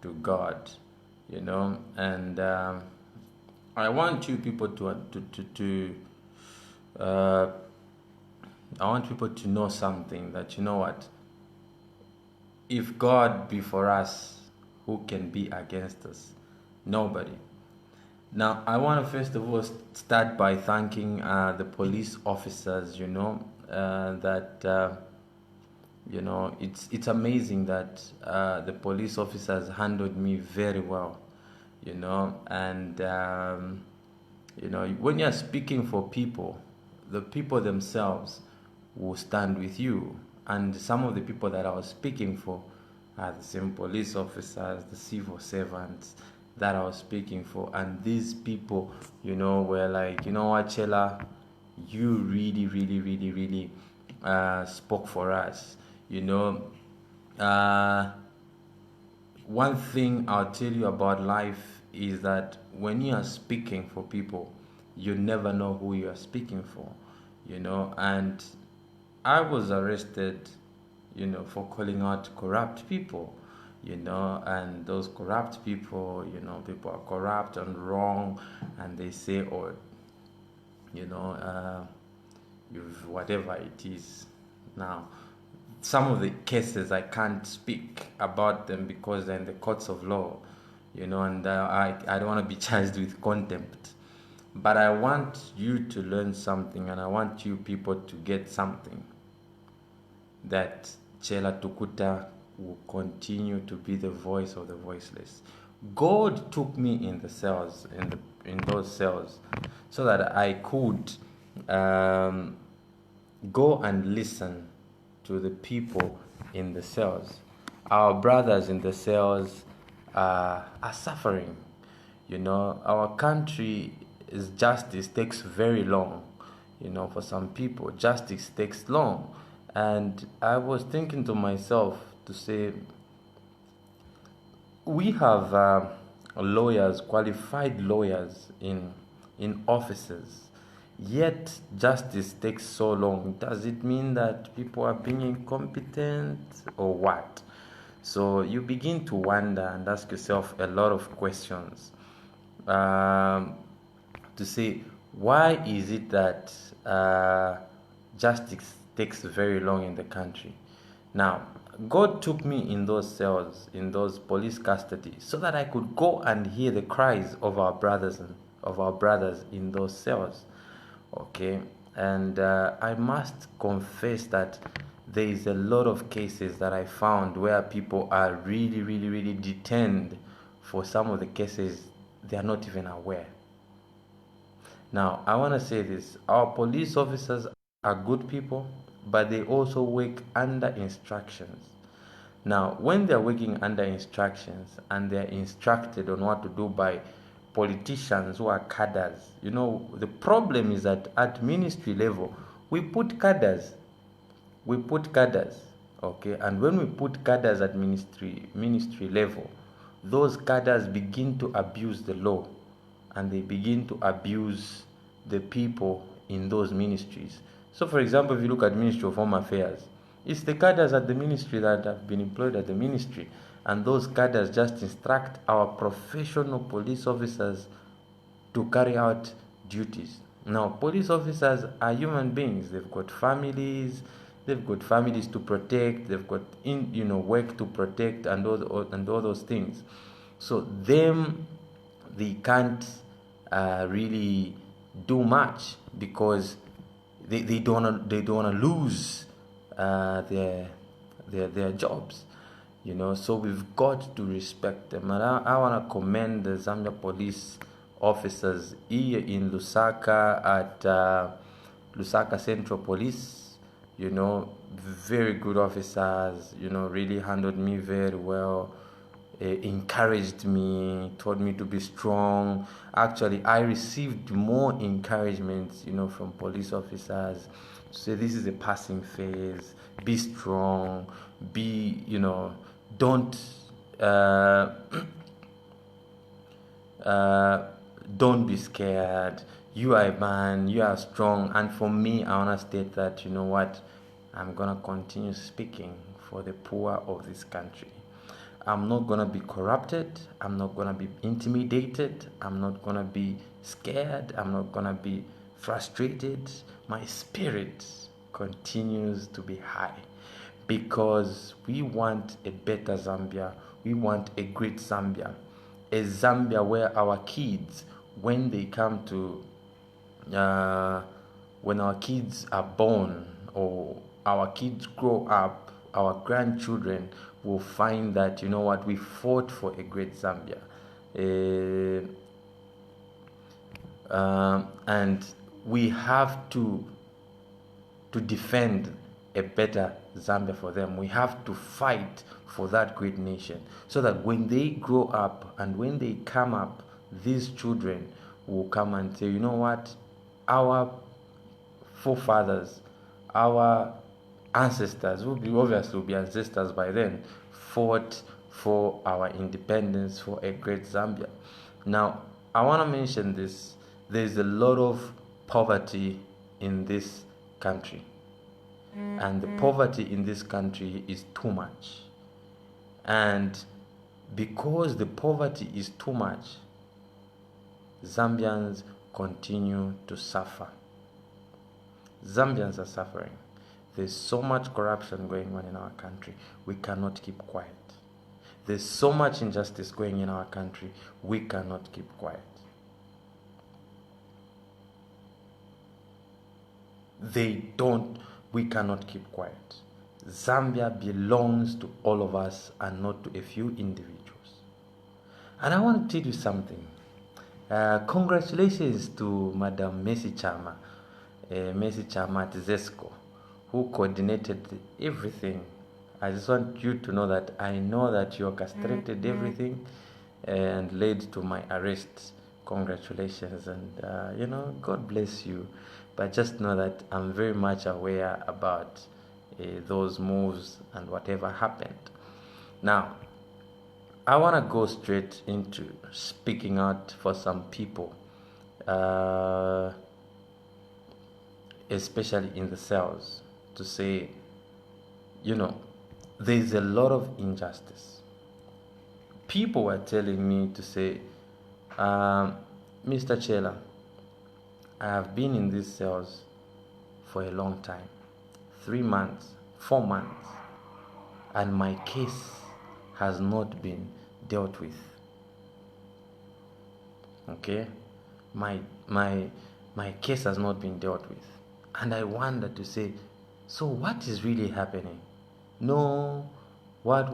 to God, and I want you people uh, I want people to know something, that what, if God be for us, who can be against us? Nobody. Now, I want to first of all start by thanking the police officers. That it's amazing that the police officers handled me very well. And when you're speaking for people, the people themselves will stand with you. And some of the people that I was speaking for are the same police officers, the civil servants that I was speaking for. And these people, were like, what, Chella, you really, really, really, really spoke for us. Uh, One thing I'll tell you about life is that when you are speaking for people, you never know who you are speaking for, and I was arrested, for calling out corrupt people, and those corrupt people, people are corrupt and wrong, and they say, oh, you've whatever it is. Now, some of the cases I can't speak about them because they're in the courts of law, and I don't want to be charged with contempt. But I want you to learn something, and I want you people to get something, that Chella Tukuta will continue to be the voice of the voiceless. God took me in the cells, in those cells, so that I could go and listen to the people in the cells. Our brothers in the cells are suffering. Our country's justice takes very long. For some people, justice takes long. And I was thinking to myself to say, we have lawyers, qualified lawyers in offices, yet justice takes so long. Does it mean that people are being incompetent or what? So you begin to wonder and ask yourself a lot of questions, to say, why is it that justice takes very long in the country? Now, God took me in those cells, in those police custody, so that I could go and hear the cries of our brothers in those cells. Okay, and I must confess that there is a lot of cases that I found where people are really, really, really detained for some of the cases they are not even aware. Now, I want to say this: our police officers are good people, but they also work under instructions. Now, when they're working under instructions and they're instructed on what to do by politicians who are cadres, the problem is that at ministry level, we put cadres. Okay? And when we put cadres at ministry level, those cadres begin to abuse the law, and they begin to abuse the people in those ministries. So, for example, if you look at Ministry of Home Affairs, it's the cadres at the ministry that have been employed at the ministry, and those cadres just instruct our professional police officers to carry out duties. Now, police officers are human beings. They've got families. They've got families to protect. They've got work to protect, and all those things. So they can't really do much, because they don't want to lose their jobs. So we've got to respect them. And I want to commend the Zambia police officers here in Lusaka at Lusaka Central Police. Very good officers, really handled me very well, encouraged me, told me to be strong. Actually, I received more encouragement, from police officers. Say, this is a passing phase, be strong, don't don't be scared. You are a man, you are strong. And for me, I want to state that, what, I'm going to continue speaking for the poor of this country. I'm not going to be corrupted. I'm not going to be intimidated. I'm not going to be scared. I'm not going to be frustrated. My spirit continues to be high because we want a better Zambia. We want a great Zambia. A Zambia where our kids, when they come to, when our kids are born or our kids grow up, our grandchildren will find that, you know what, we fought for a great Zambia. And we have to defend a better Zambia for them. We have to fight for that great nation so that when they grow up and when they come up, these children will come and say, you know what, our forefathers, our ancestors, will be ancestors by then, fought for our independence, for a great Zambia. Now, I want to mention this. There's a lot of poverty in this country. And the poverty in this country is too much. And because the poverty is too much, Zambians continue to suffer. Zambians are suffering. There's so much corruption going on in our country. We cannot keep quiet. There's so much injustice going in our country. We cannot keep quiet. We cannot keep quiet. Zambia belongs to all of us and not to a few individuals. And I want to tell you something. Congratulations to Madam Messi Chama Tizesco, who coordinated everything. I just want you to know that I know that you orchestrated everything and led to my arrest. Congratulations, and God bless you. But just know that I'm very much aware about those moves and whatever happened. Now, I want to go straight into speaking out for some people, especially in the cells, to say, there's a lot of injustice. People were telling me to say, Mr. Chella, I have been in these cells for a long time, 3 months, 4 months, and my case has not been dealt with. Okay? My case has not been dealt with. And I wonder to say, so what is really happening? No, what?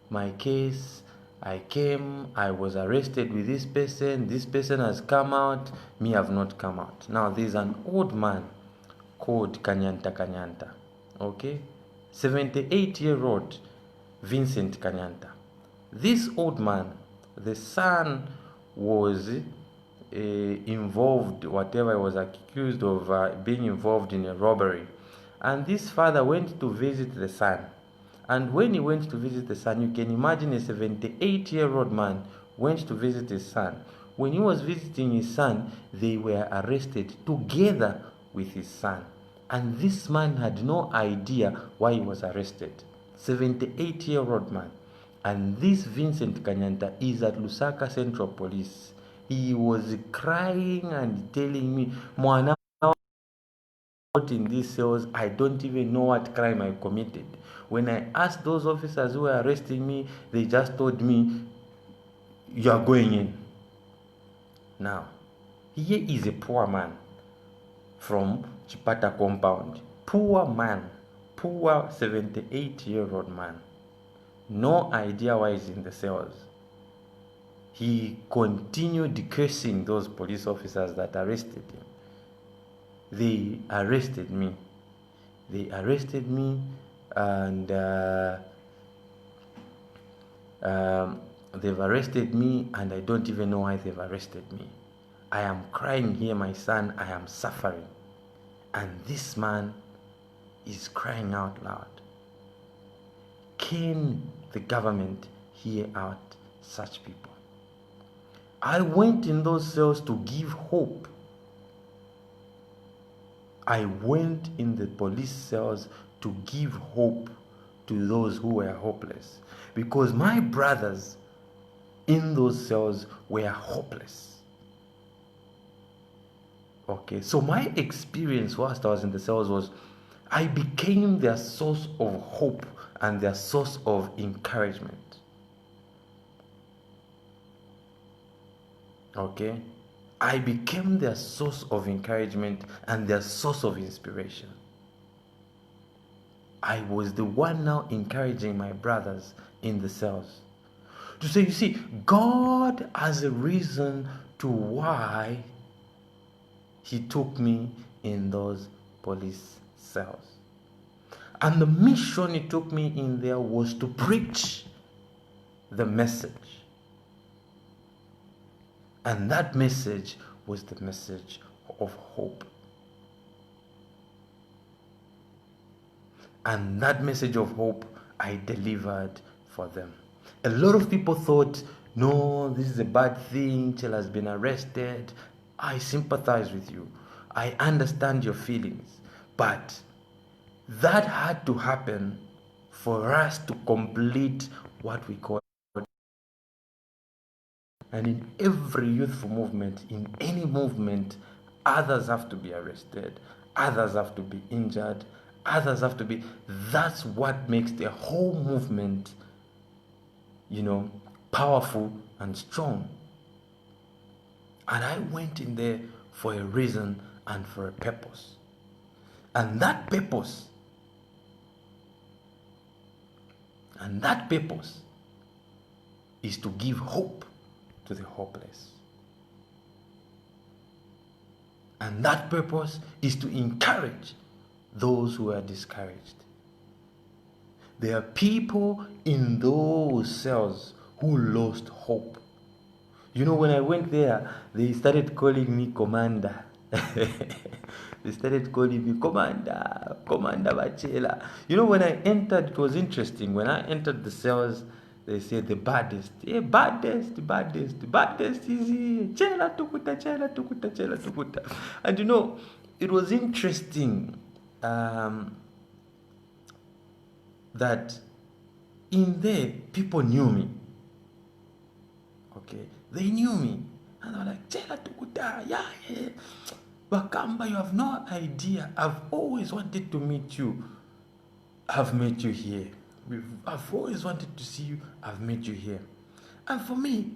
My case, I came, I was arrested with this person has come out, me have not come out. Now there's an old man called Kanyanta, okay? 78-year-old Vincent Kanyanta. This old man, the son was involved, whatever he was accused of being involved in a robbery. And this father went to visit the son. And when he went to visit the son, you can imagine a 78-year-old man went to visit his son. When he was visiting his son, they were arrested together with his son. And this man had no idea why he was arrested. 78-year-old man. And this Vincent Kanyanta is at Lusaka Central Police. He was crying and telling me, Mwana, in these cells, I don't even know what crime I committed. When I asked those officers who were arresting me, they just told me, you are going in. Now, here is a poor man from Chipata compound. Poor man, poor 78-year-old man. No idea why he's in the cells. He continued cursing those police officers that arrested him. They arrested me, and they've arrested me, and I don't even know why they've arrested me. I am crying here, my son, I am suffering. And this man is crying out loud. Can the government hear out such people? I went in those cells to give hope. I went in the police cells to give hope to those who were hopeless. Because my brothers in those cells were hopeless. Okay, so my experience whilst I was in the cells was I became their source of hope and their source of encouragement. Okay, I became their source of encouragement and their source of inspiration. I was the one now encouraging my brothers in the cells. To say, you see, God has a reason to why He took me in those police cells. And the mission He took me in there was to preach the message. And that message was the message of hope. And that message of hope I delivered for them. A lot of people thought, no, this is a bad thing. Chella has been arrested. I sympathize with you. I understand your feelings. But that had to happen for us to complete what we call. And in every youthful movement, in any movement, others have to be arrested, others have to be injured, others have to be. That's what makes the whole movement, powerful and strong. And I went in there for a reason and for a purpose. And that purpose is to give hope to the hopeless. And that purpose is to encourage those who are discouraged. There are people in those cells who lost hope. When I went there, they started calling me Commander. They started calling me Commander Bachela. When I entered, it was interesting. When I entered the cells, they said the baddest. Baddest is here. Chella Tukuta. And it was interesting that in there, people knew me. Okay, they knew me. And they were like, Chella Tukuta, yeah. Bakamba, you have no idea. I've always wanted to meet you. I've met you here. I've always wanted to see you. I've met you here. And for me,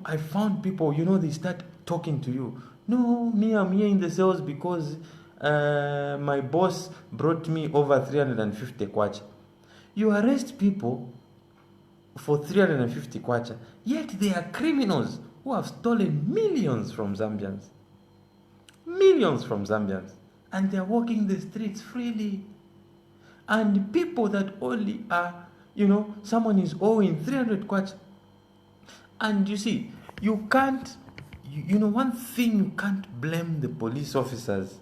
I found people, they start talking to you. No, me, I'm here in the cells because my boss brought me over 350 kwacha. You arrest people for 350 kwacha, yet they are criminals who have stolen millions from Zambians. And they're walking the streets freely. And people that only are, someone is owing 300 kwacha. And you see, you can't, one thing you can't blame the police officers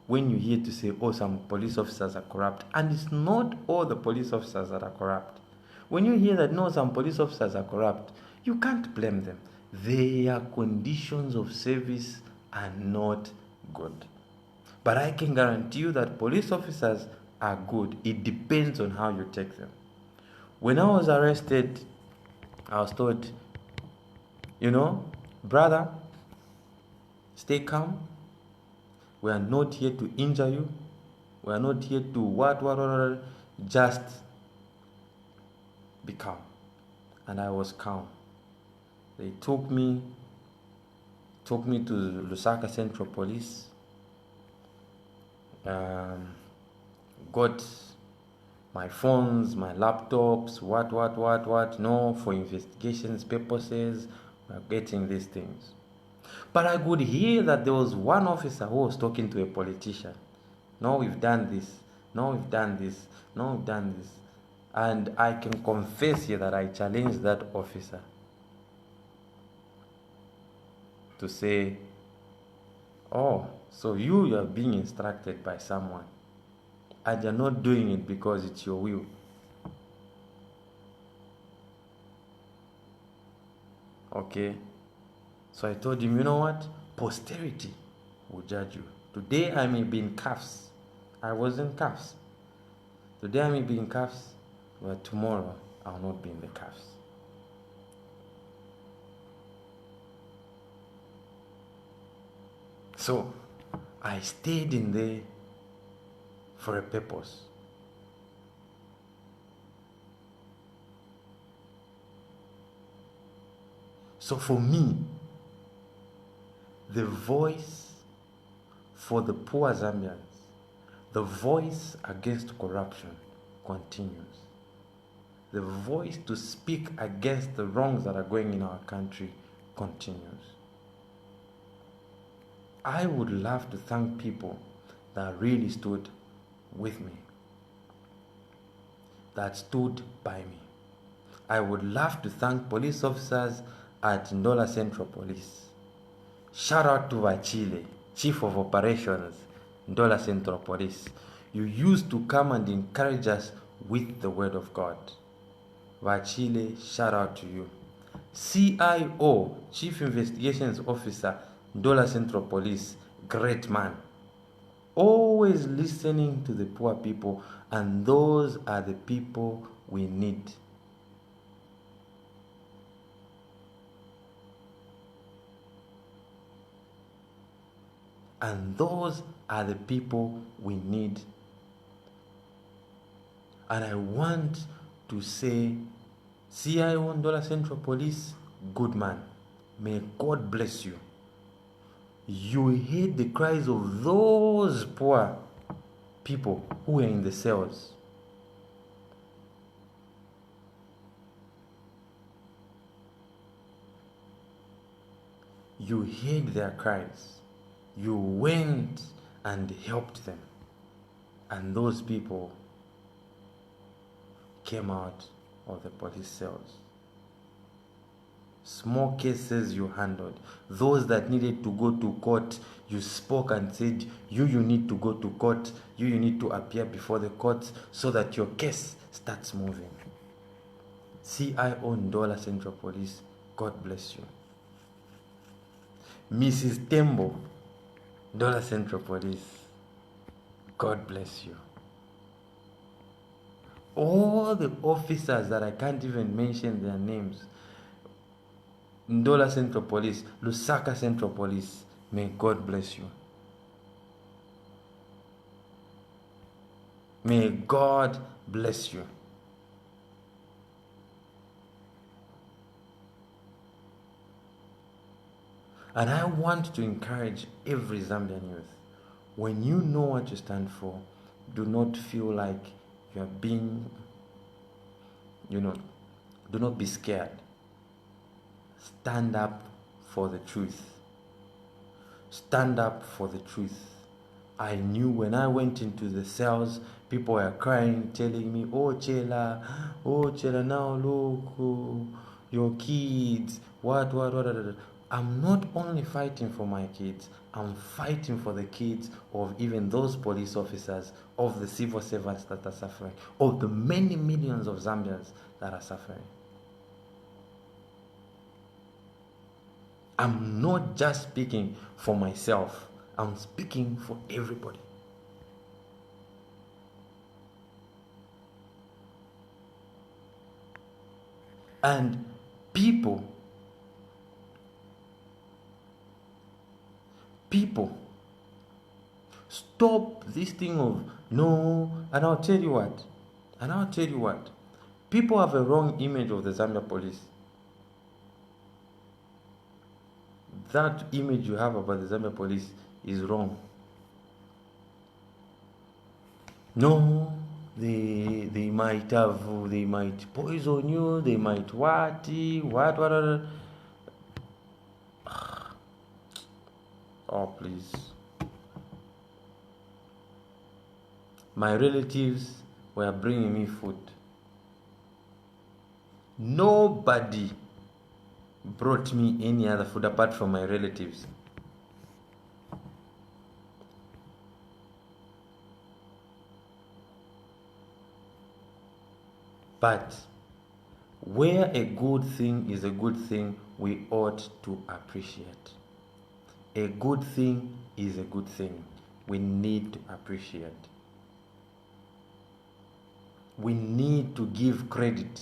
when you hear to say, oh, some police officers are corrupt. And it's not all the police officers that are corrupt. When you hear that, no, some police officers are corrupt, you can't blame them. Their conditions of service are not good. But I can guarantee you that police officers are good. It depends on how you take them. When I was arrested, I was told, brother, stay calm. We are not here to injure you. We are not here to just be calm. And I was calm. They took me to Lusaka Central Police. Got my phones, my laptops, for investigations purposes. We're getting these things. But I could hear that there was one officer who was talking to a politician. No, we've done this. No, we've done this. No, we've done this. And I can confess here that I challenged that officer to say, oh, so you are being instructed by someone and you're not doing it because it's your will. Okay. So I told him, you know what? Posterity will judge you. Today I may be in cuffs. I was in cuffs. Today I may be in cuffs. but tomorrow I'll not be in the cuffs. So I stayed in there for a purpose. So for me, the voice for the poor Zambians, the voice against corruption continues. The voice to speak against the wrongs that are going in our country continues. I would love to thank people that really stood with me, that stood by me. I would love to thank police officers at Ndola Central Police. Shout out to Vachile, Chief of Operations, Ndola Central Police. You used to come and encourage us with the word of God. Vachile, shout out to you. CIO, Chief Investigations Officer, Ndola Central Police, great man. Always listening to the poor people, and those are the people we need. And those are the people we need. And I want to say, CIO Ndola Central Police, good man. May God bless you. You heard the cries of those poor people who are in the cells. You heard their cries. You went and helped them. And those people came out of the police cells. Small cases you handled. Those that needed to go to court, you spoke and said, you need to go to court. You need to appear before the courts so that your case starts moving. CIO Ndola Central Police, God bless you. Mrs. Tembo, Ndola Central Police, God bless you. All the officers that I can't even mention their names, Ndola Central Police, Lusaka Central Police, may God bless you. May God bless you. And I want to encourage every Zambian youth, when you know what you stand for, do not feel like you are being, do not be scared. Stand up for the truth. Stand up for the truth. I knew when I went into the cells, people were crying, telling me, oh Chella, now look, your kids, what. I'm not only fighting for my kids, I'm fighting for the kids of even those police officers, of the civil servants that are suffering, of the many millions of Zambians that are suffering. I'm not just speaking for myself, I'm speaking for everybody. And people, stop this thing of no, and I'll tell you what, people have a wrong image of the Zambia police. That image you have about the Zambia police is wrong. No, they might poison you, they might what. Oh, please. My relatives were bringing me food. Nobody brought me any other food apart from my relatives. But where a good thing is a good thing, we ought to appreciate. A good thing is a good thing. We need to appreciate. we need to give credit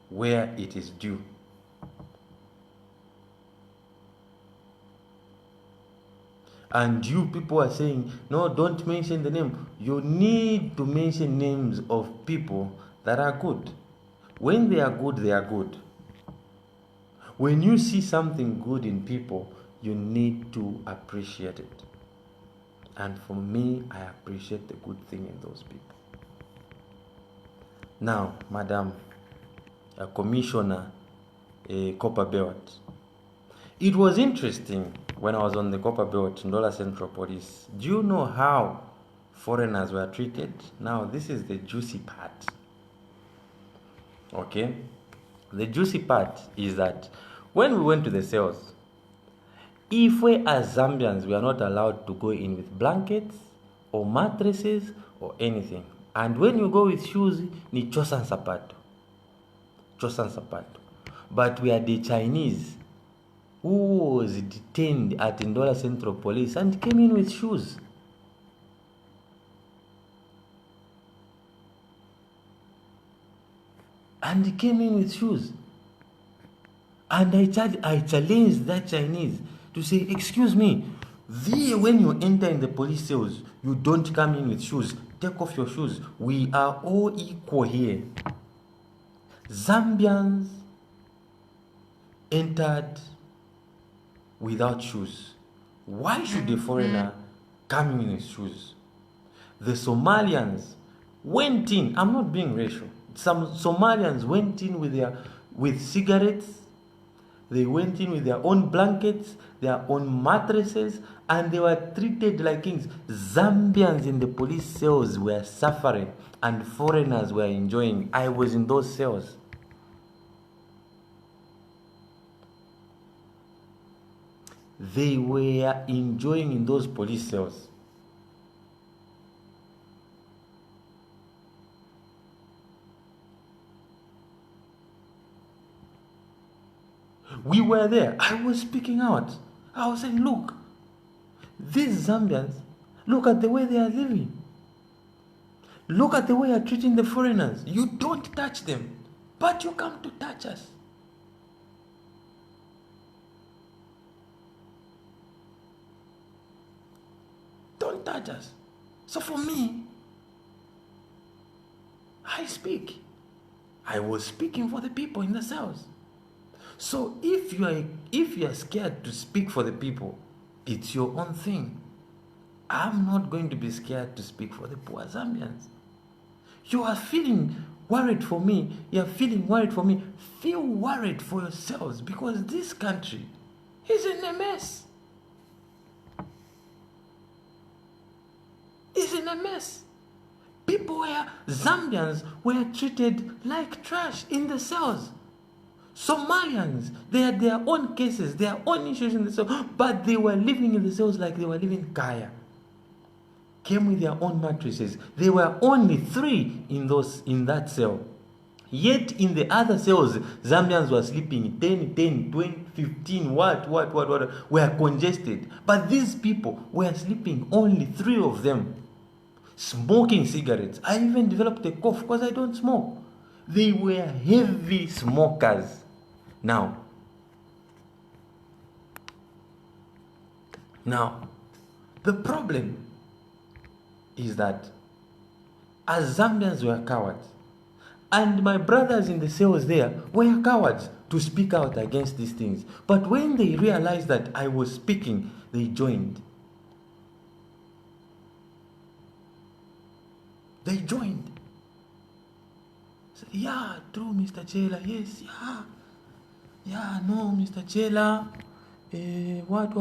where it is due. And you people are saying, no, don't mention the name. You need to mention names of people that are good. When they are good, they are good. When you see something good in people, you need to appreciate it. And for me, I appreciate the good thing in those people. Now, Madam Commissioner Copper Belt, it was interesting when I was on the Copper Belt, Ndola Central Police. Do you know how foreigners were treated? Now, this is the juicy part. Okay? The juicy part is that when we went to the cells, if we as Zambians, we are not allowed to go in with blankets or mattresses or anything. And when you go with shoes, ni chosan sapato. Chosan sapato. But we are the Chinese who was detained at Ndola Central Police and came in with shoes. And he came in with shoes. And I challenged that Chinese to say, excuse me, when you enter in the police cells, you don't come in with shoes. Take off your shoes. We are all equal here. Zambians entered without shoes. Why should a foreigner come in with shoes? The Somalians went in. I'm not being racial. Some Somalians went in with cigarettes. They went in with their own blankets, their own mattresses, and they were treated like kings. Zambians in the police cells were suffering, and foreigners were enjoying. I was in those cells. They were enjoying in those police cells. We were there. I was speaking out. I was saying, look, these Zambians, look at the way they are living. Look at the way you are treating the foreigners. You don't touch them, but you come to touch us. Don't touch us. So for me, I speak. I was speaking for the people in the cells. So if you are scared to speak for the people, it's your own thing. I'm not going to be scared to speak for the poor Zambians. You are feeling worried for me. You are feeling worried for me. Feel worried for yourselves, because this country is in a mess. It's in a mess. Zambians were treated like trash in the cells. Somalians, they had their own cases, their own issues in the cells, but they were living in the cells like they were living Kaya. Came with their own mattresses. There were only 3 in that cell. Yet in the other cells, Zambians were sleeping 10, 20, 15, what, were congested. But these people were sleeping, only 3 of them, smoking cigarettes. I even developed a cough because I don't smoke. They were heavy smokers. Now, the problem is that as Zambians were cowards, and my brothers in the cells there were cowards to speak out against these things. But when they realized that I was speaking, they joined. They joined. Said, yeah, true, Mr. Chella. Yes, yeah. Yeah, no, Mr. Chella. What?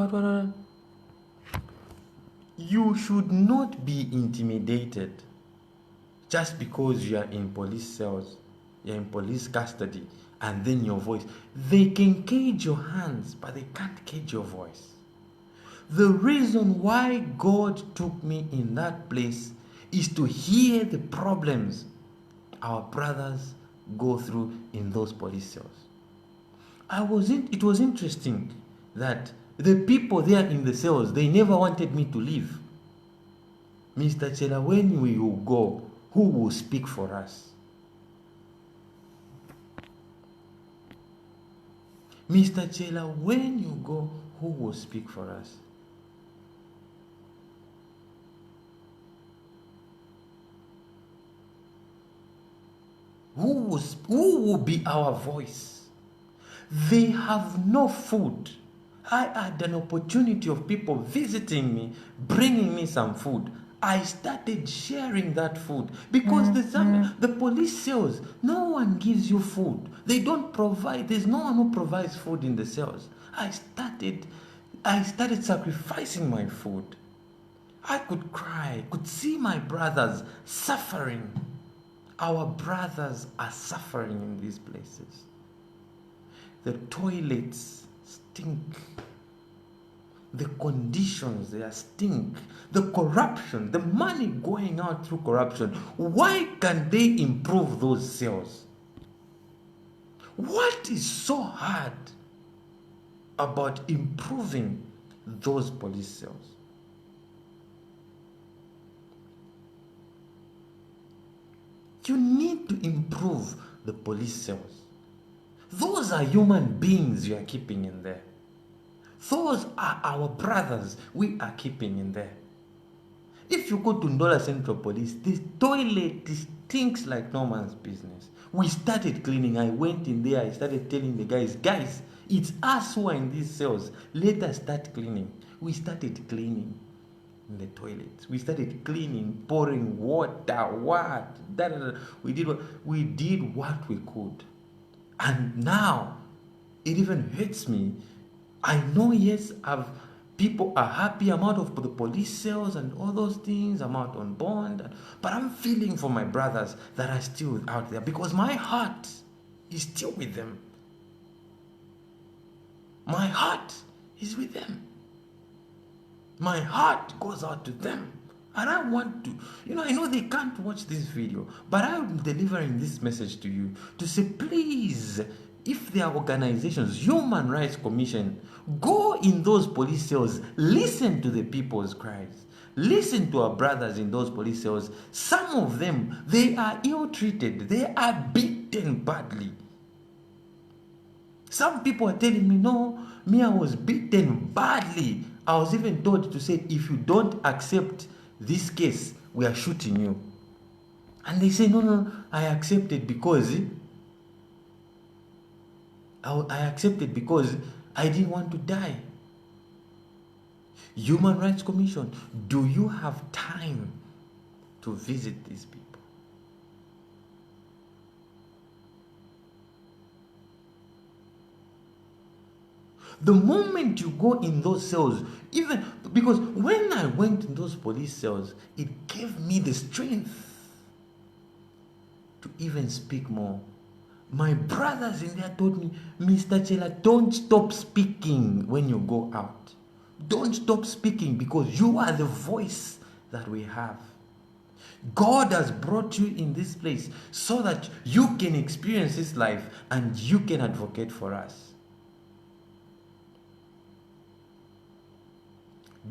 You should not be intimidated just because you are in police cells, you're in police custody, and then your voice. They can cage your hands, but they can't cage your voice. The reason why God took me in that place is to hear the problems our brothers go through in those police cells. It was interesting that the people there in the cells, they never wanted me to leave. Mr. Chella, when will you go? who will speak for us? Mr. Chella, when you go, who will speak for us? Who will be our voice? They have no food. I had an opportunity of people visiting me, bringing me some food. I started sharing that food because the police cells, no one gives you food. They don't provide. There's no one who provides food in the cells. I started sacrificing my food. I could cry, could see my brothers suffering. Our brothers are suffering in these places. The toilets stink. The conditions, they stink. The corruption, the money going out through corruption. Why can't they improve those cells? What is so hard about improving those police cells? You need to improve the police cells. Those are human beings you are keeping in there. Those are our brothers we are keeping in there. If you go to Ndola Central Police, this toilet stinks like no man's business. We started cleaning. I went in there. I started telling the guys, it's us who are in these cells. Let us start cleaning. We started cleaning in the toilets. We started cleaning, pouring water, We did what we could. And now, it even hurts me. I know, yes, people are happy. I'm out of the police cells and all those things. I'm out on bond. But I'm feeling for my brothers that are still out there because my heart is still with them. My heart is with them. My heart goes out to them. And I want to, I know they can't watch this video, but I'm delivering this message to you to say, please, if there are organizations, Human Rights Commission, go in those police cells, listen to the people's cries. Listen to our brothers in those police cells. Some of them, they are ill-treated. They are beaten badly. Some people are telling me, no, I was beaten badly. I was even told to say, if you don't accept this case, we are shooting you. And they say, no, I accepted because I didn't want to die. Human Rights Commission, do you have time to visit these people? The moment you go in those cells, even because when I went in those police cells, it gave me the strength to even speak more. My brothers in there told me, Mr. Chella, don't stop speaking when you go out. Don't stop speaking because you are the voice that we have. God has brought you in this place so that you can experience His life and you can advocate for us.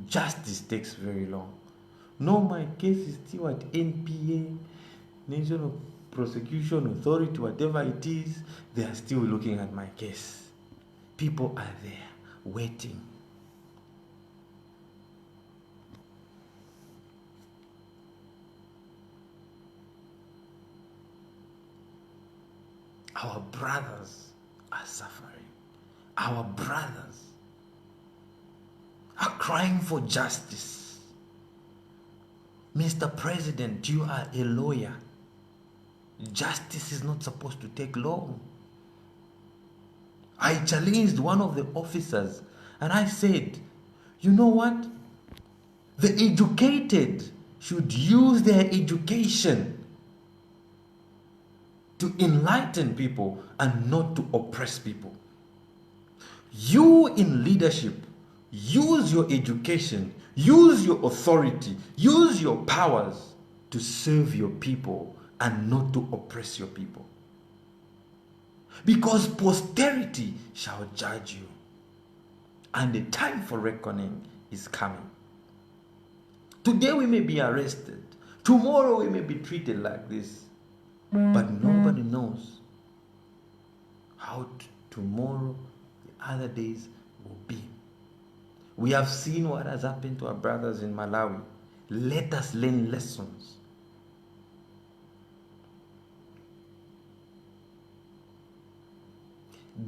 Justice takes very long. No, my case is still at NPA, National Prosecution Authority, whatever it is. They are still looking at my case. People are there waiting. Our brothers are suffering. Our brothers are crying for justice. Mr. President, you are a lawyer. Justice is not supposed to take long. I challenged one of the officers and I said, you know what? The educated should use their education to enlighten people and not to oppress people. You in leadership, use your education, use your authority, use your powers to serve your people and not to oppress your people. Because posterity shall judge you. And the time for reckoning is coming. Today we may be arrested. Tomorrow we may be treated like this, but nobody knows how tomorrow, the other days will be. We have seen what has happened to our brothers in Malawi. Let us learn lessons.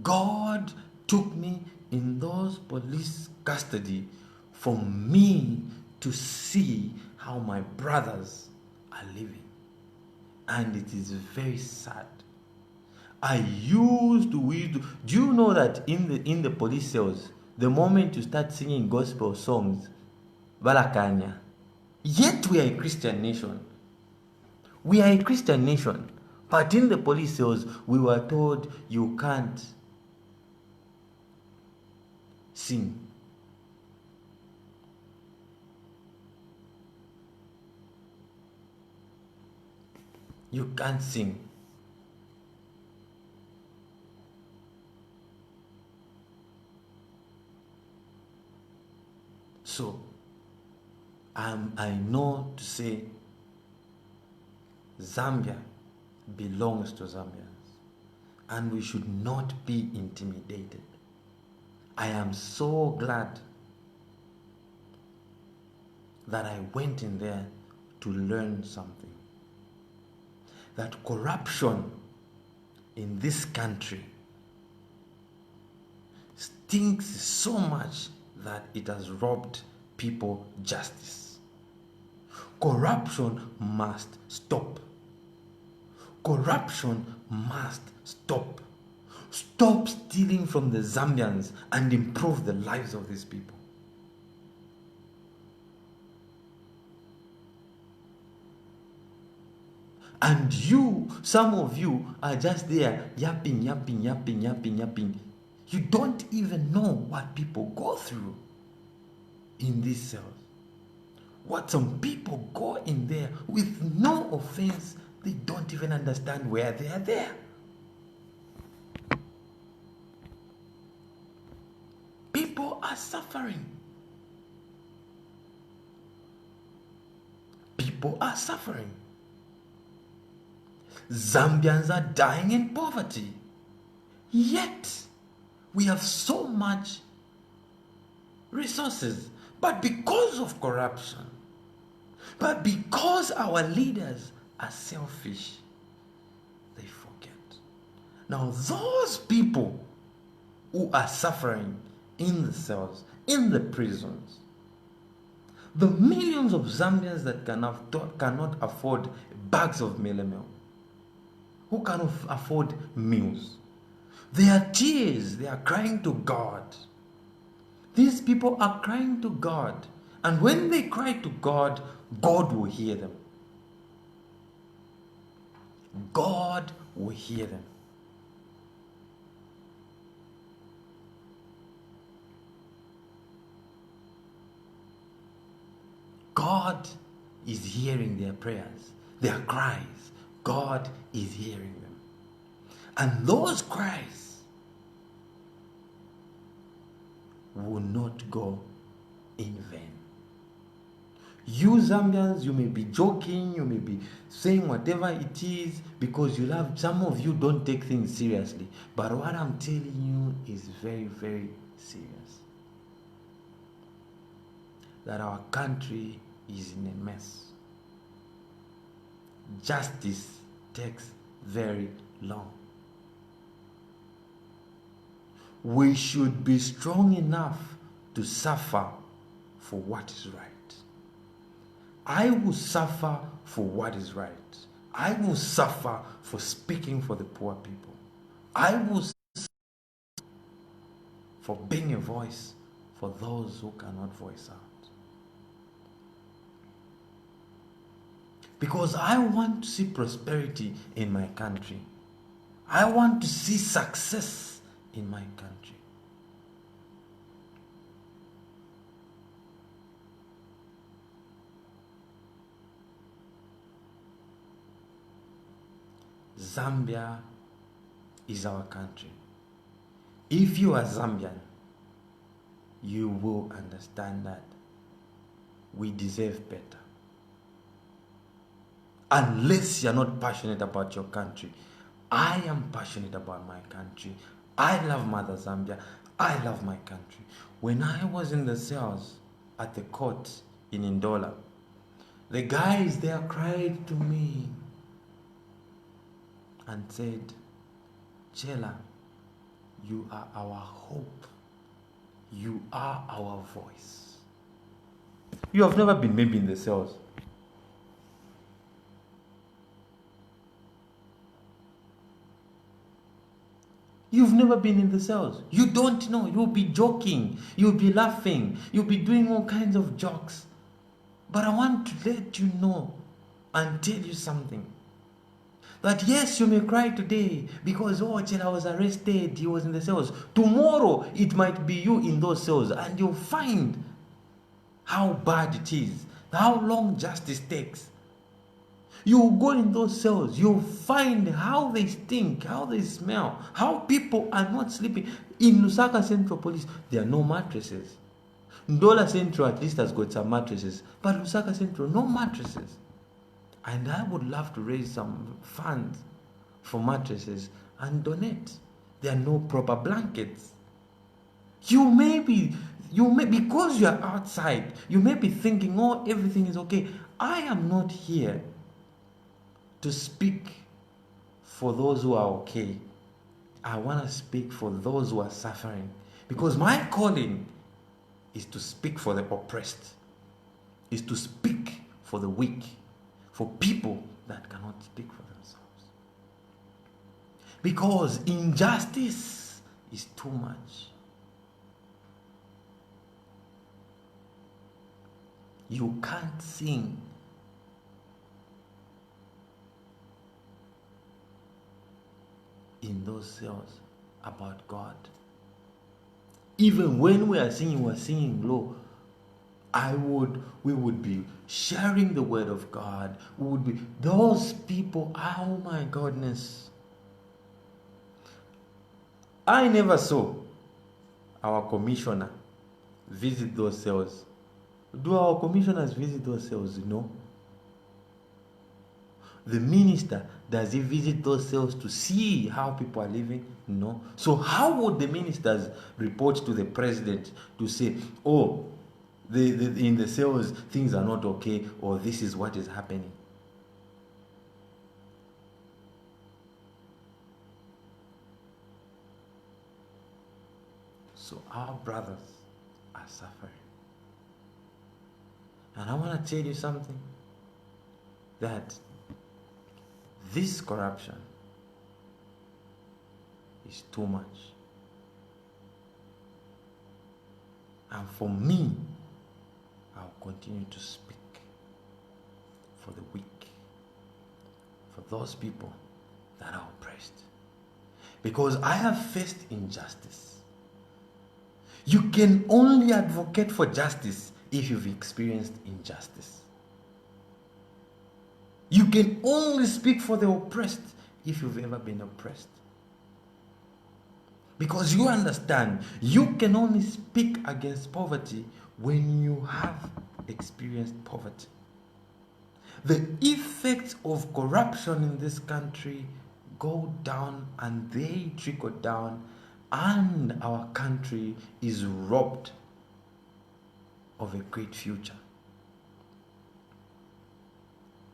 God took me in those police custody for me to see how my brothers are living. And it is very sad. Do you know that in the police cells, the moment you start singing gospel songs, Balakanya, yet we are a Christian nation. We are a Christian nation. But in the police cells, we were told you can't sing. You can't sing. So, I know to say Zambia belongs to Zambians, and we should not be intimidated. I am so glad that I went in there to learn something. That corruption in this country stinks so much that it has robbed people justice. Corruption must stop. Corruption must stop. Stop stealing from the Zambians and improve the lives of these people. And some of you are just there yapping. You don't even know what people go through in these cells. What some people go in there with no offense, they don't even understand where they are there. People are suffering. People are suffering. Zambians are dying in poverty. Yet, we have so much resources. But because of corruption, but because our leaders are selfish, they forget. Now, those people who are suffering in the cells, in the prisons, the millions of Zambians that cannot afford bags of meal, who cannot afford meals, their tears, they are crying to God. These people are crying to God. And when they cry to God, God will hear them. God will hear them. God is hearing their prayers, their cries. God is hearing them. And those cries will not go in vain. You Zambians, you may be joking, you may be saying whatever it is because you love. Some of you don't take things seriously. But what I'm telling you is very, very serious. That our country is in a mess. Justice takes very long. We should be strong enough to suffer for what is right. I will suffer for what is right. I will suffer for speaking for the poor people. I will suffer for being a voice for those who cannot voice out. Because I want to see prosperity in my country. I want to see success in my country. Zambia is our country. If you are Zambian, you will understand that we deserve better. unless you're not passionate about your country. I am passionate about my country. I love Mother Zambia. I love my country. When I was in the cells at the court in Ndola, the guys there cried to me and said, Chella, you are our hope. You are our voice. You have never been maybe in the cells. You've never been in the cells. You don't know. You'll be joking. You'll be laughing. You'll be doing all kinds of jokes. But I want to let you know and tell you something. That yes, you may cry today because, oh, Chella was arrested. He was in the cells. Tomorrow, it might be you in those cells. And you'll find how bad it is. How long justice takes. You go in those cells, you'll find how they stink, how they smell, how people are not sleeping. In Lusaka Central Police, there are no mattresses. Ndola Central at least has got some mattresses, but Lusaka Central, no mattresses. And I would love to raise some funds for mattresses and donate. There are no proper blankets. Because you are outside, you may be thinking, oh, everything is okay. I am not here to speak for those who are okay. I want to speak for those who are suffering. Because my calling is to speak for the oppressed, is to speak for the weak, for people that cannot speak for themselves. Because injustice is too much. You can't sing in those cells about God. Even when we are singing, we're singing low. We would be sharing the word of God. We would be those people. Oh my goodness! I never saw our commissioner visit those cells. Do our commissioners visit those cells? No. The minister, does he visit those cells to see how people are living? No. So how would the ministers report to the president to say, oh, in the cells things are not okay, or this is what is happening? So our brothers are suffering. And I want to tell you something, that this corruption is too much. And for me, I'll continue to speak for the weak, for those people that are oppressed. Because I have faced injustice. You can only advocate for justice if you've experienced injustice. You can only speak for the oppressed if you've ever been oppressed. Because you understand, you can only speak against poverty when you have experienced poverty. The effects of corruption in this country go down and they trickle down, and our country is robbed of a great future.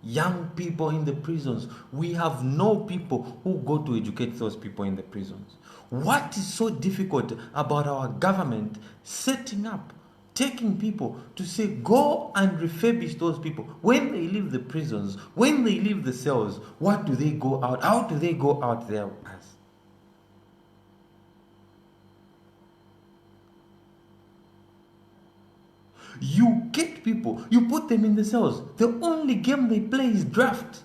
Young people in the prisons, we have no people who go to educate those people in the prisons. What is so difficult about our government setting up, taking people to say, go and refurbish those people? When they leave the prisons, when they leave the cells, what do they go out? How do they go out there as? You get people, you put them in the cells. The only game they play is draft.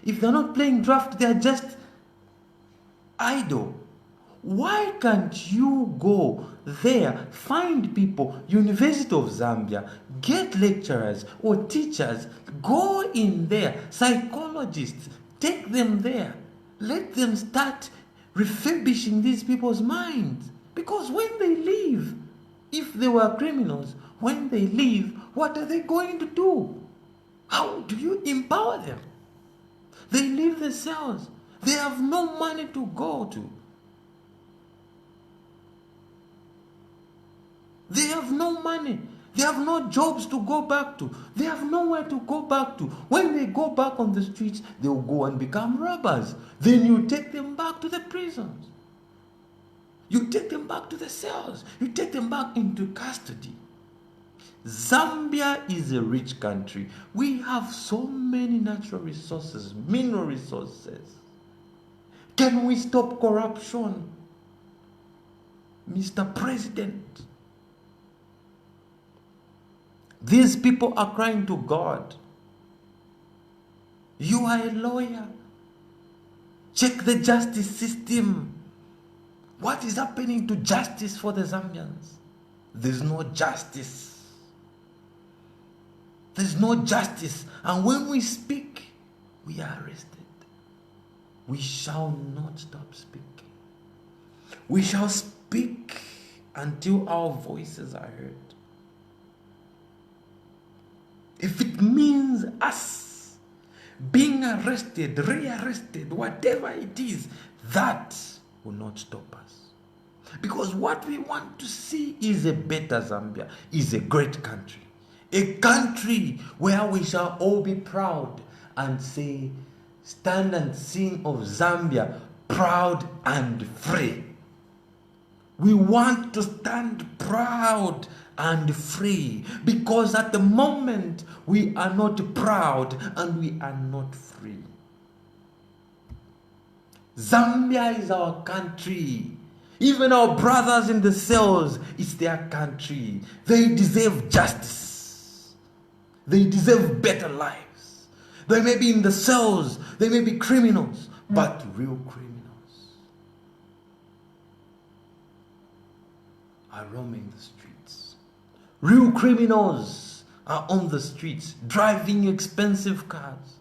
If they're not playing draft, they're just idle. Why can't you go there, find people, University of Zambia, get lecturers or teachers, go in there, psychologists, take them there. Let them start refurbishing these people's minds. Because when they leave, if they were criminals, when they leave, what are they going to do? How do you empower them? They leave the cells. They have no money to go to. They have no money. They have no jobs to go back to. They have nowhere to go back to. When they go back on the streets, they will go and become robbers. Then you take them back to the prisons. You take them back to the cells. You take them back into custody. Zambia is a rich country. We have so many natural resources, mineral resources. Can we stop corruption? Mr. President, these people are crying to God. You are a lawyer. Check the justice system. What is happening to justice for the Zambians? There's no justice. There's no justice. And when we speak, we are arrested. We shall not stop speaking. We shall speak until our voices are heard. If it means us being arrested, rearrested, whatever it is, that will not stop us. Because what we want to see is a better Zambia, is a great country. A country where we shall all be proud and say, stand and sing of Zambia, proud and free. We want to stand proud and free, because at the moment we are not proud and we are not free. Zambia is our country. Even our brothers in the cells, it's their country. They deserve justice. They deserve better lives. They may be in the cells, they may be criminals, but real criminals are roaming the streets. Real criminals are on the streets, driving expensive cars.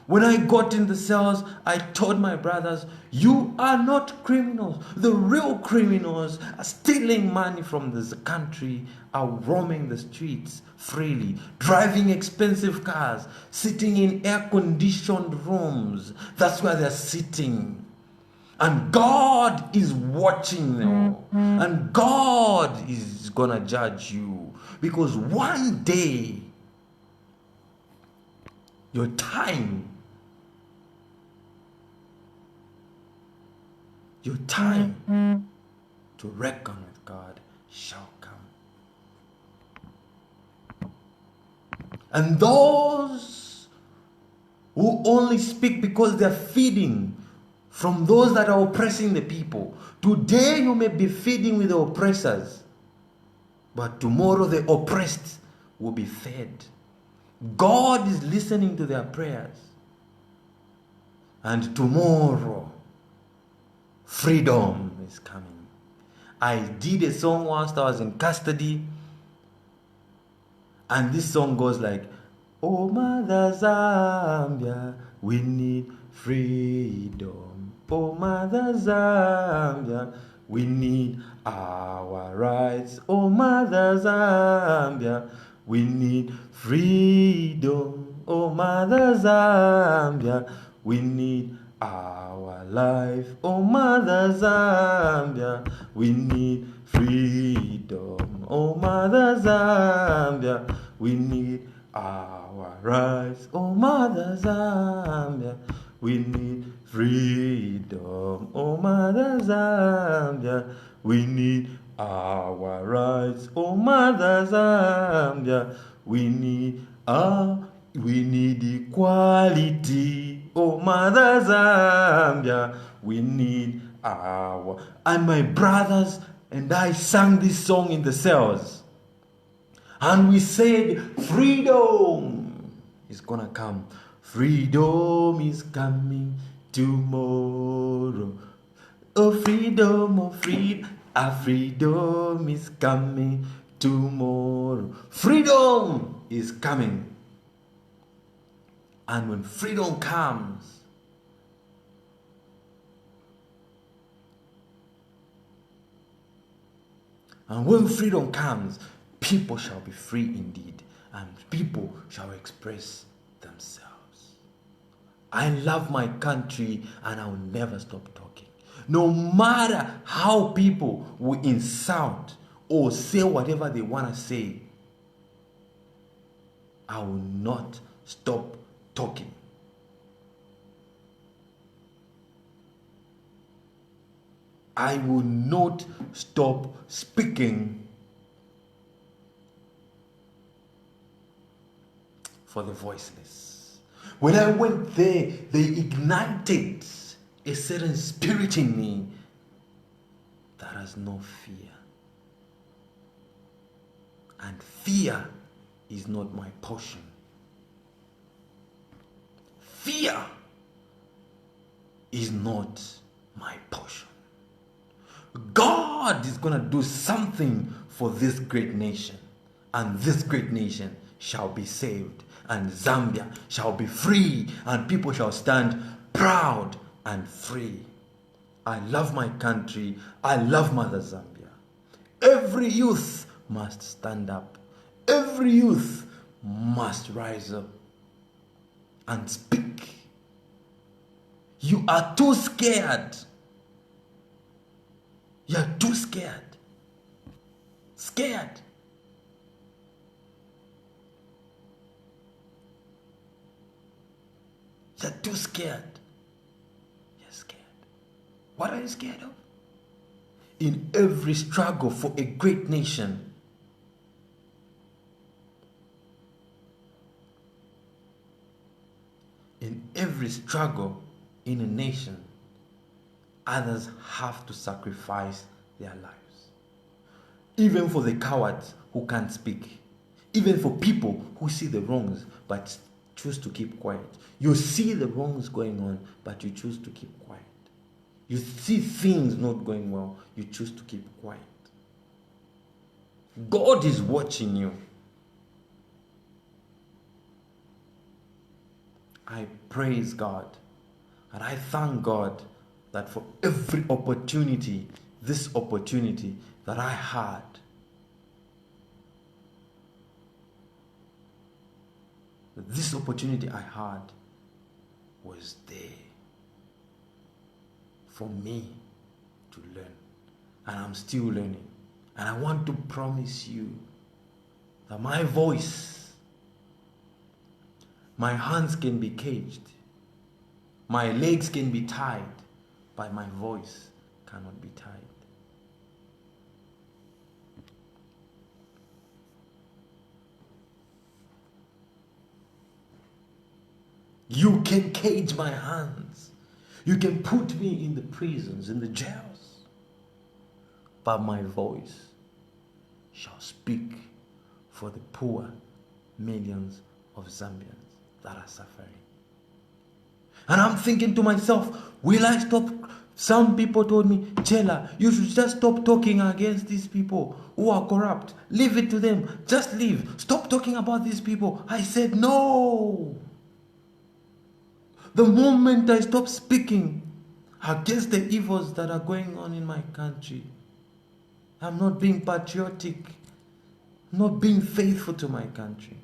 When I got in the cells, I told my brothers, you are not criminals. The real criminals are stealing money from this country, are roaming the streets freely, driving expensive cars, sitting in air-conditioned rooms. That's where they're sitting. And God is watching them. And God is gonna judge you. Because one day, your time to reckon with God shall come. And those who only speak because they're feeding from those that are oppressing the people, today you may be feeding with the oppressors, but tomorrow the oppressed will be fed. God is listening to their prayers. And tomorrow, freedom is coming. I did a song whilst I was in custody, and this song goes like, oh Mother Zambia, we need freedom. Oh Mother Zambia, we need our rights. Oh Mother Zambia, we need freedom. Oh Mother Zambia, we need our life. Oh Mother Zambia, we need freedom. Oh Mother Zambia, we need our rights. Oh Mother Zambia, we need freedom. Oh Mother Zambia, we need our rights. Oh Mother Zambia, we need equality. Oh Mother Zambia, we need our. And my brothers and I sang this song in the cells. And we said, freedom is gonna come. Freedom is coming tomorrow. Oh freedom, oh freedom, freedom is coming tomorrow. Freedom is coming. And when freedom comes, people shall be free indeed, and people shall express themselves. I love my country and I'll never stop talking. No matter how people will insult or say whatever they want to say, I will not stop talking. I will not stop speaking for the voiceless. When I went there, they ignited a certain spirit in me that has no fear. And fear is not my portion. Fear is not my portion. God is going to do something for this great nation, and this great nation shall be saved, and Zambia shall be free, and people shall stand proud and free. I love my country. I love Mother Zambia. Every youth must stand up. Every youth must rise up and speak. You are too scared. You're too scared. Scared. You're too scared. You're scared. What are you scared of? In every struggle for a great nation, in every struggle in a nation, others have to sacrifice their lives. Even for the cowards who can't speak. Even for people who see the wrongs but choose to keep quiet. You see the wrongs going on, but you choose to keep quiet. You see things not going well, you choose to keep quiet. God is watching you. I praise God and I thank God that for every opportunity, this opportunity that I had, this opportunity I had was there for me to learn. And I'm still learning. And I want to promise you that my voice, my hands can be caged, my legs can be tied, but my voice cannot be tied. You can cage my hands. You can put me in the prisons, in the jails. But my voice shall speak for the poor millions of Zambians that are suffering. And I'm thinking to myself, will I stop? Some people told me, Chella, you should just stop talking against these people who are corrupt. Leave it to them. Just leave. Stop talking about these people. I said, no. The moment I stop speaking against the evils that are going on in my country, I'm not being patriotic, not being faithful to my country.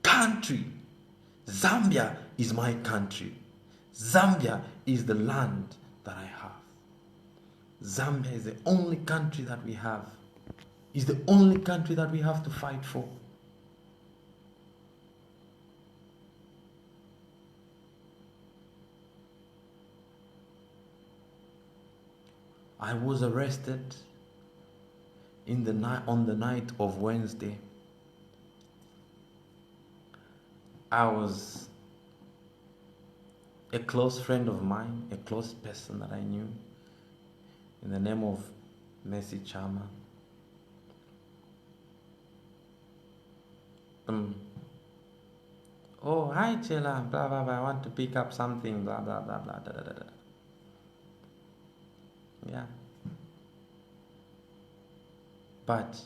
Country. Zambia is my country. Zambia is the land that I have. Zambia is the only country that we have. It's the only country that we have to fight for. I was arrested on the night of Wednesday. I was a close friend of mine, a close person that I knew, in the name of Messi Chama. Oh, hi Chella, blah blah blah, I want to pick up something, blah blah blah blah, da da da da. Yeah. But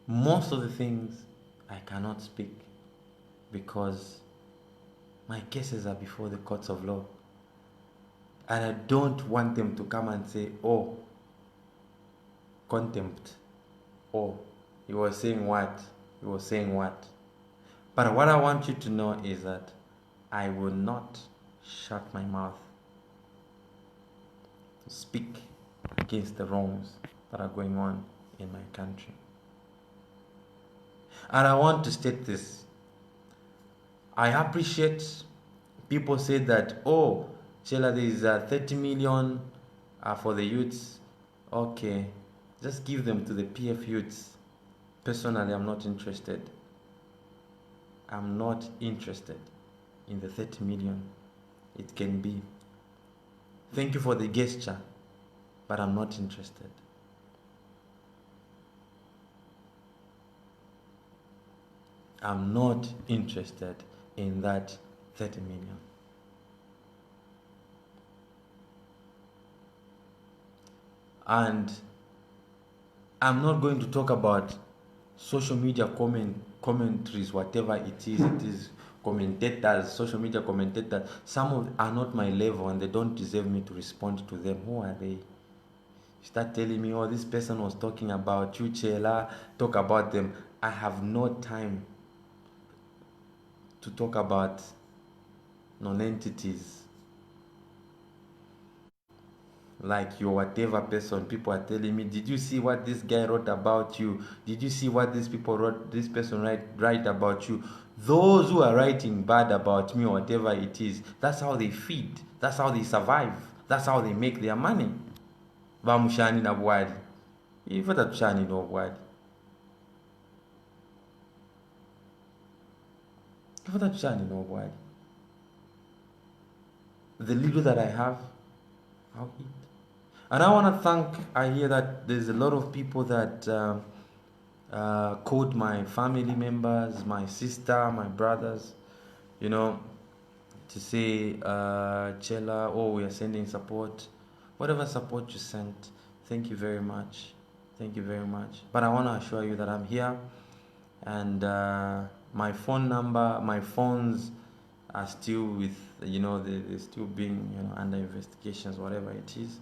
most of the things I cannot speak because my cases are before the courts of law. And I don't want them to come and say, oh, contempt. Oh, he was saying what? He was saying what? But what I want you to know is that I will not shut my mouth to speak against the wrongs that are going on in my country. And I want to state this. I appreciate people say that, oh, Chella, there is 30 million for the youths. Okay, just give them to the PF youths. Personally, I'm not interested. I'm not interested in the 30 million. It can be. Thank you for the gesture, but I'm not interested. I'm not interested in that 30 million. And I'm not going to talk about social media commentaries, whatever it is commentators, social media commentators. Some of them are not my level and they don't deserve me to respond to them. Who are they? You start telling me, oh, this person was talking about you, Chella, talk about them. I have no time to talk about non-entities like your whatever person. People are telling me, did you see what this guy wrote about you? Did you see what this person write about you? Those who are writing bad about me or whatever it is, that's how they feed, that's how they survive, that's how they make their money. Vamushani na bwali ifata tushani no bwali ifata tushani no bwali. The little that I have, I'll eat. And I want to thank, I hear that there's a lot of people that quote my family members, my sister, my brothers, you know, to say, Chella, oh, we are sending support. Whatever support you sent, thank you very much. Thank you very much. But I want to assure you that I'm here, and my phone number, my phones are still with, you know, they're still being, you know, under investigations, whatever it is.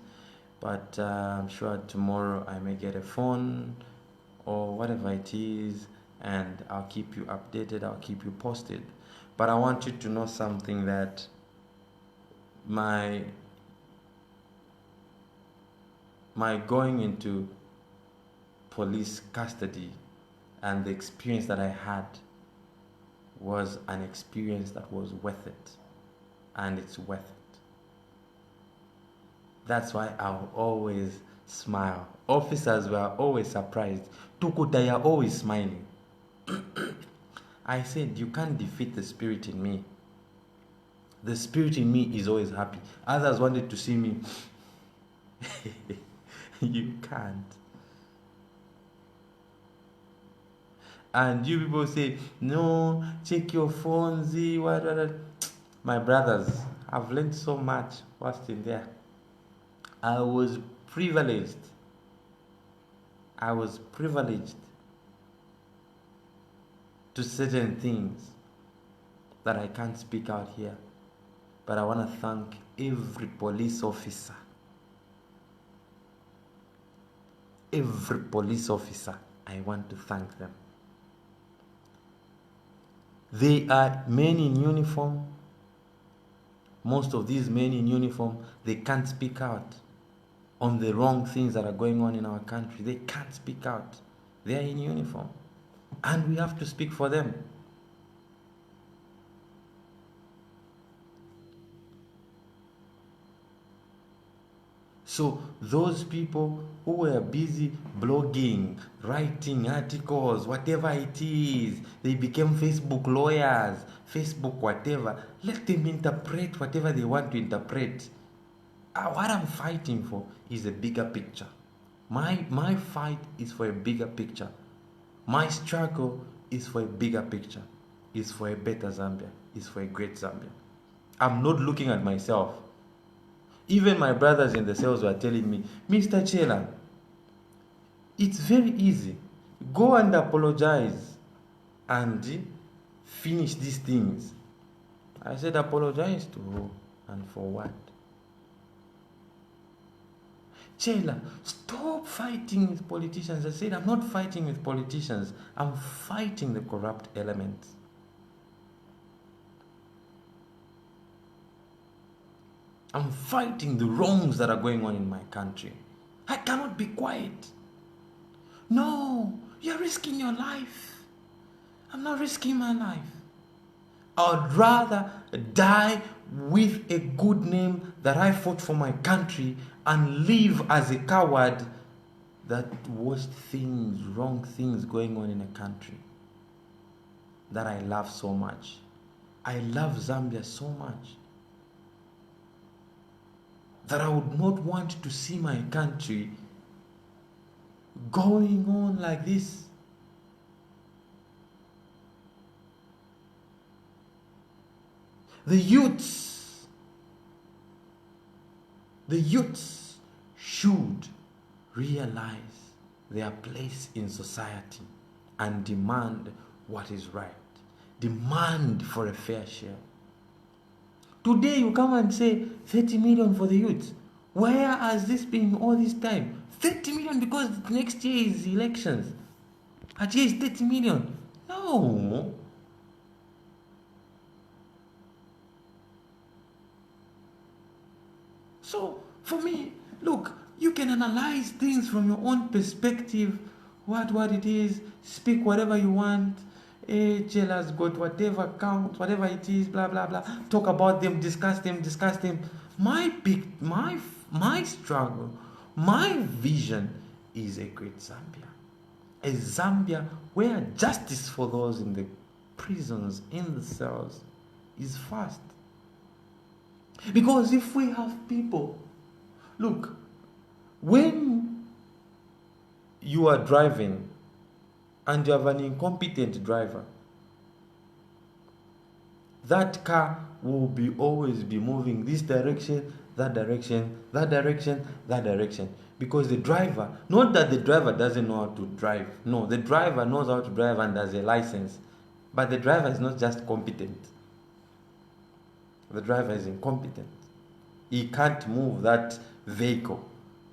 But I'm sure tomorrow I may get a phone or whatever it is, and I'll keep you updated, I'll keep you posted. But I want you to know something, that my going into police custody and the experience that I had was an experience that was worth it, and it's worth it. That's why I'll always smile. Officers were always surprised. Tukuta, you're always smiling. I said, you can't defeat the spirit in me. The spirit in me is always happy. Others wanted to see me. You can't. And you people say, no, check your phones. What. My brothers, I've learned so much whilst in there. I was privileged. To certain things that I can't speak out here. But I want to thank every police officer. Every police officer, I want to thank them. They are men in uniform. Most of these men in uniform, they can't speak out on the wrong things that are going on in our country. They can't speak out. They are in uniform. And we have to speak for them. So those people who were busy blogging, writing articles, whatever it is, they became Facebook lawyers, Facebook whatever. Let them interpret whatever they want to interpret. What I'm fighting for is a bigger picture. My fight is for a bigger picture. My struggle is for a bigger picture. It's for a better Zambia. It's for a great Zambia. I'm not looking at myself. Even my brothers in the cells were telling me, Mr. Chella, it's very easy. Go and apologize and finish these things. I said, apologize to who and for what? Chella, stop fighting with politicians. I said, I'm not fighting with politicians. I'm fighting the corrupt elements. I'm fighting the wrongs that are going on in my country. I cannot be quiet. No, you're risking your life. I'm not risking my life. I'd rather die with a good name that I fought for my country and live as a coward that watched things, wrong things going on in a country that I love so much. I love Zambia so much that I would not want to see my country going on like this. The youths should realize their place in society and demand what is right. Demand for a fair share. Today you come and say 30 million for the youth. Where has this been all this time? 30 million because next year is elections. At year is 30 million. No. So, for me, look, you can analyze things from your own perspective, what it is, speak whatever you want. Chella's got whatever count, whatever it is, blah blah blah. Talk about them, discuss them. My struggle, my vision is a great Zambia. A Zambia where justice for those in the prisons, in the cells, is fast. Because if we have people, look, when you are driving and you have an incompetent driver, that car will always be moving this direction, that direction, that direction, that direction. Because the driver, not that the driver doesn't know how to drive. No, the driver knows how to drive and has a license. But the driver is not just competent. The driver is incompetent. He can't move that vehicle.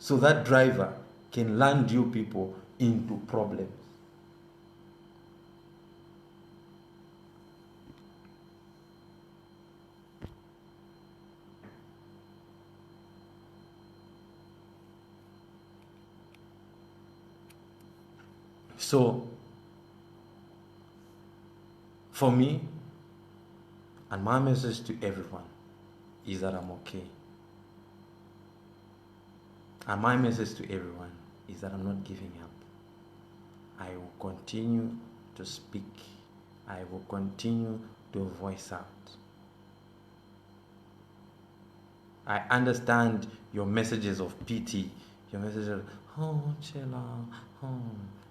So that driver can land you people into problems. So, for me, and my message to everyone is that I'm okay. And my message to everyone is that I'm not giving up. I will continue to speak. I will continue to voice out. I understand your messages of pity, your messages of, oh, Chella, oh,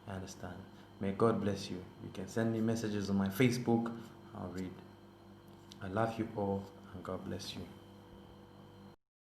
I understand. May God bless you. You can send me messages on my Facebook. I'll read. I love you all, and God bless you.